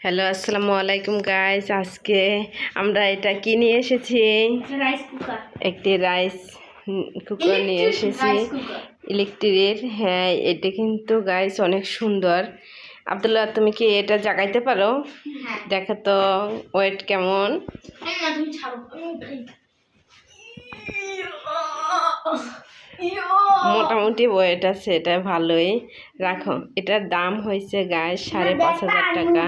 Hello, আসসালামু আলাইকুম guys. আজকে আমরা এটা কি নিয়ে এসেছি? Rice cooker. একটি রাইস কুকার নিয়ে এসেছি ইলেকট্রিকের। হ্যাঁ, এটা কিন্তু গাইস অনেক সুন্দর। আব্দুল্লাহ, তুমি কি এটা জাগাইতে পারো? হ্যাঁ। দেখো তো ওয়েট কেমন। তুমি ছাড়ো। মোটামুটি ওয়েট আছে, এটা ভালোই। রাখো। এটার দাম হয়েছে গাইস 5,500 টাকা।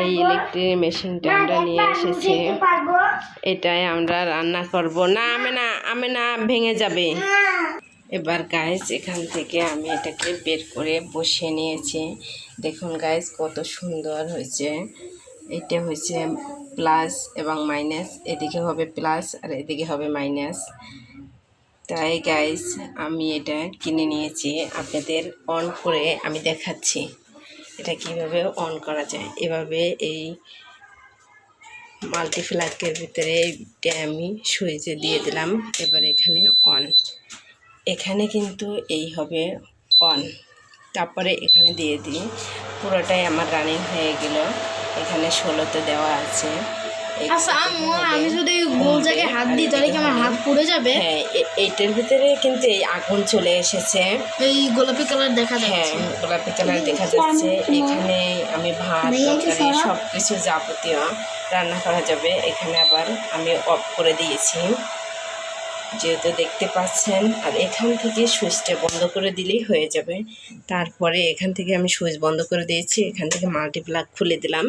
এই ইলেকট্রিক মেশিনটা আমরা নিয়ে এসেছি। এটাই আমরা রান্না করব। না আমি না ভেঙে যাবে। এবার গাইস এখান থেকে আমি এটাকে বের করে বসিয়ে নিয়েছি। দেখুন গাইস কত সুন্দর হয়েছে। এটা হয়েছে প্লাস এবং মাইনাস, এদিকে হবে প্লাস আর এদিকে হবে মাইনাস। তাই গাইস আমি এটা কিনে নিয়েছি, আপনাদের অন করে আমি দেখাচ্ছি এটা কিভাবে অন করা যায়। এভাবে এই মাল্টিপ্লাগের ভিতরে এইটা আমি সুইচে দিয়ে দিলাম। এবার এখানে অন, এখানে কিন্তু এই হবে অন। তারপরে এখানে দিয়ে দিই, পুরোটাই আমার রানিং হয়ে গেল। এখানে 16তে দেওয়া আছে। আচ্ছা আম্মু, আমি যদি গোল জায়গায় হাত দিই তাহলে কি আমার হাত পুড়ে যাবে? হ্যাঁ, এইটার ভিতরে কিন্তু এই আগুন চলে এসেছে। এই গোলাপি কালার দেখা হ্যাঁ, যাচ্ছে। গোলাপি কালার দেখা যাচ্ছে। এখানে আমি ভাত তরকারি সব কিছু যাবতীয় রান্না করা যাবে। এখানে আবার আমি অফ করে দিয়েছি, যেহেতু দেখতে পাচ্ছেন। আর এখান থেকে সুইচটা বন্ধ করে দিলেই হয়ে যাবে। তারপরে এখান থেকে আমি সুইচ বন্ধ করে দিয়েছি, এখান থেকে মাল্টিপ্লাগ খুলে দিলাম।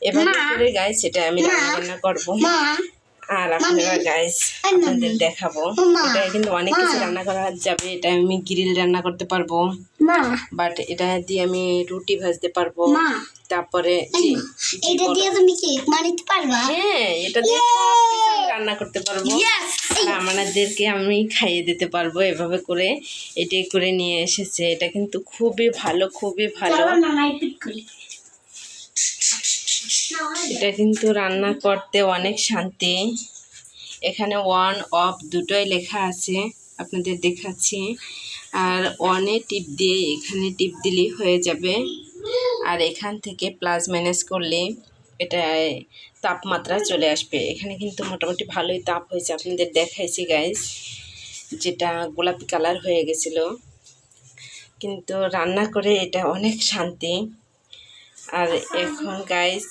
এবার করে গাইস এটা আমি রান্না করবো। আর আপনারা গাইস আপনাদের দেখাবো, এটা কিন্তু অনেক কিছু রান্না করা যাবে। এটা আমি গ্রিল রান্না করতে পারবো, বাট এটা দিয়ে আমি রুটি ভাজতে পারবো। তারপরে এটা দিয়ে তুমি কেক বানাতে পারবা? হ্যাঁ, এটা দিয়ে সব কিছু আমি রান্না করতে পারবো। আর আমাদেরকে আমি খাইয়ে দিতে পারবো। এভাবে করে এটাই করে নিয়ে এসেছে। এটা কিন্তু খুবই ভালো, খুবই ভালো। এটা কিন্তু রান্না করতে অনেক শান্তি। এখানে অন অফ দুটোই লেখা আছে, আপনাদের দেখাচ্ছি। আর অনে টিপ দিয়ে এখানে টিপ দিলেই হয়ে যাবে। আর এখান থেকে প্লাস মাইনাস করলে এটা তাপমাত্রা চলে আসবে। এখানে কিন্তু মোটামুটি ভালোই তাপ হয়েছে, আপনাদের দেখাইছি গাইস, যেটা গোলাপি কালার হয়ে গেছিলো। কিন্তু রান্না করে এটা অনেক শান্তি। আর এখন গাইস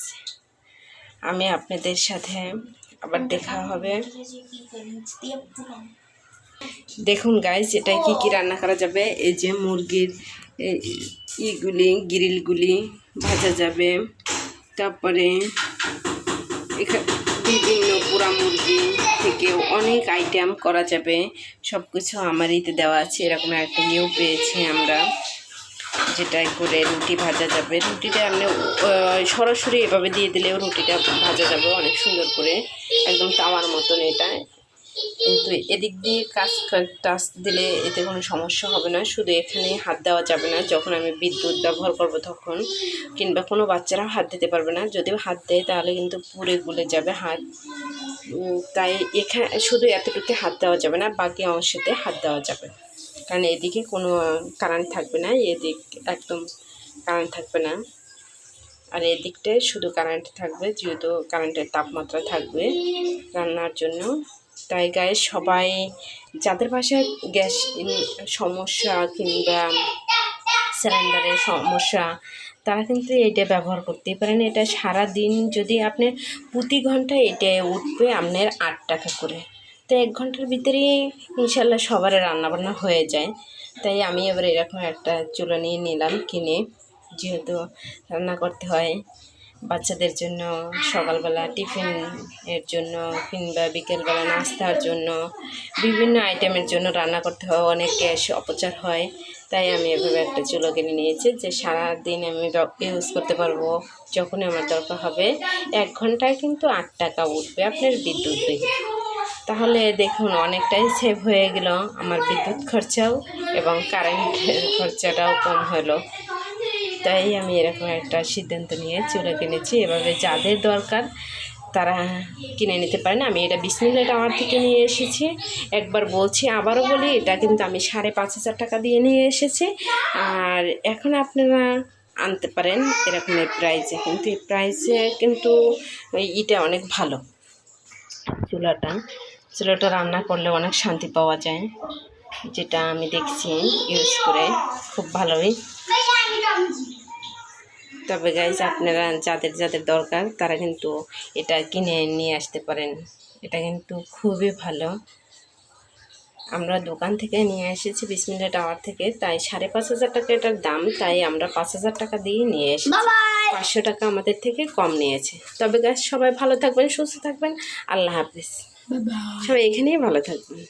আমি আপনাদের সাথে আবার দেখা হবে। দেখুন গাইস এটা কি কি রান্না করা যাবে। এই যে মুরগির গ্রিলগুলি ভাজা যাবে। তারপরে এখানে বিভিন্ন পোড়া মুরগি থেকে অনেক আইটেম করা যাবে। সব কিছু আমার ইতে দেওয়া আছে। এরকম একটা নিউ পেয়েছি আমরা, যেটাই করে রুটি ভাজা যাবে। রুটিটা আপনি সরাসরি এভাবে দিয়ে দিলেও রুটিটা ভাজা যাবে অনেক সুন্দর করে, একদম তাওয়ার মতন। এটা কিন্তু এদিক দিয়ে টাচ দিলে এতে কোনো সমস্যা হবে না। শুধু এখানে হাত দেওয়া যাবে না, যখন আমি বিদ্যুৎ ব্যবহার করব তখন, কিংবা কোনো বাচ্চারাও হাত দিতে পারবে না। যদিও হাত দেয় তাহলে কিন্তু পুড়ে গুলে যাবে হাত। তাই এখানে শুধু এতটুকু হাত দেওয়া যাবে না, বাকি অংশেতে হাত দেওয়া যাবে। কারণ এদিকে কোনো কারেন্ট থাকবে না, এদিক একদম কারেন্ট থাকবে না। আর এদিকটায় শুধু কারেন্ট থাকবে, যেহেতু কারেন্টের তাপমাত্রা থাকবে রান্নার জন্য। তাই গায়ে সবাই যাদের বাসায় গ্যাস সমস্যা কিংবা সিলিন্ডারের সমস্যা, তারা কিন্তু এটা ব্যবহার করতেই পারেন। এটা সারাদিন যদি আপনি প্রতি ঘন্টায় এটা উঠবে আপনার 8 টাকা করে। তো 1 ঘন্টার ভিতরে ইনশাল্লাহ সবার রান্নাবান্না হয়ে যায়। তাই আমি এবার এরকম একটা চুলা নিয়ে নিলাম কিনে, যেহেতু রান্না করতে হয় বাচ্চাদের জন্য, সকালবেলা টিফিনের জন্য কিংবা বিকেলবেলা নাস্তার জন্য, বিভিন্ন আইটেমের জন্য রান্না করতে হয়, অনেক গ্যাস অপচয় হয়। তাই আমি এভাবে একটা চুলো কিনে নিয়েছি, যে সারাদিন আমি ইউজ করতে পারবো যখনই আমার দরকার হবে। 1 ঘন্টায় কিন্তু 8 টাকা উঠবে আপনার বিদ্যুৎ বিল। তাহলে দেখুন অনেকটাই সেভ হয়ে গেল আমার বিদ্যুৎ খরচাও, এবং কারেন্টের খরচাটাও কম হলো। তাই আমি এরকম একটা সিদ্ধান্ত নিয়ে চুলা কিনেছি। এভাবে যাদের দরকার তারা কিনে নিতে পারেন। আমি এটা বিসমিল্লাহ টাওয়ার থেকে নিয়ে এসেছি। একবার বলছি, আবারও বলি, এটা কিন্তু আমি 5,500 টাকা দিয়ে নিয়ে এসেছি। আর এখন আপনারা আনতে পারেন এরকম এই প্রাইসে, কিন্তু এই প্রাইসে কিন্তু ইটা অনেক ভালো। চুলাটা রান্না করলে অনেক শান্তি পাওয়া যায়, যেটা আমি দেখছি ইউজ করে খুব ভালোই। তবে গাইজ আপনারা যাদের দরকার তারা কিন্তু এটা কিনে নিয়ে আসতে পারেন, এটা কিন্তু খুবই ভালো। আমরা দোকান থেকে নিয়ে এসেছি বিসমিল্লাহ টাওয়ার থেকে, তাই 5,500 টাকা এটার দাম, তাই আমরা 5,000 টাকা দিয়ে নিয়ে এসেছি। 500 টাকা আমাদের থেকে কম নিয়েছে। তবে গাইজ সবাই ভালো থাকবেন, সুস্থ থাকবেন, আল্লাহ হাফিজ। সবাই এখানেই ভালো থাকবেন।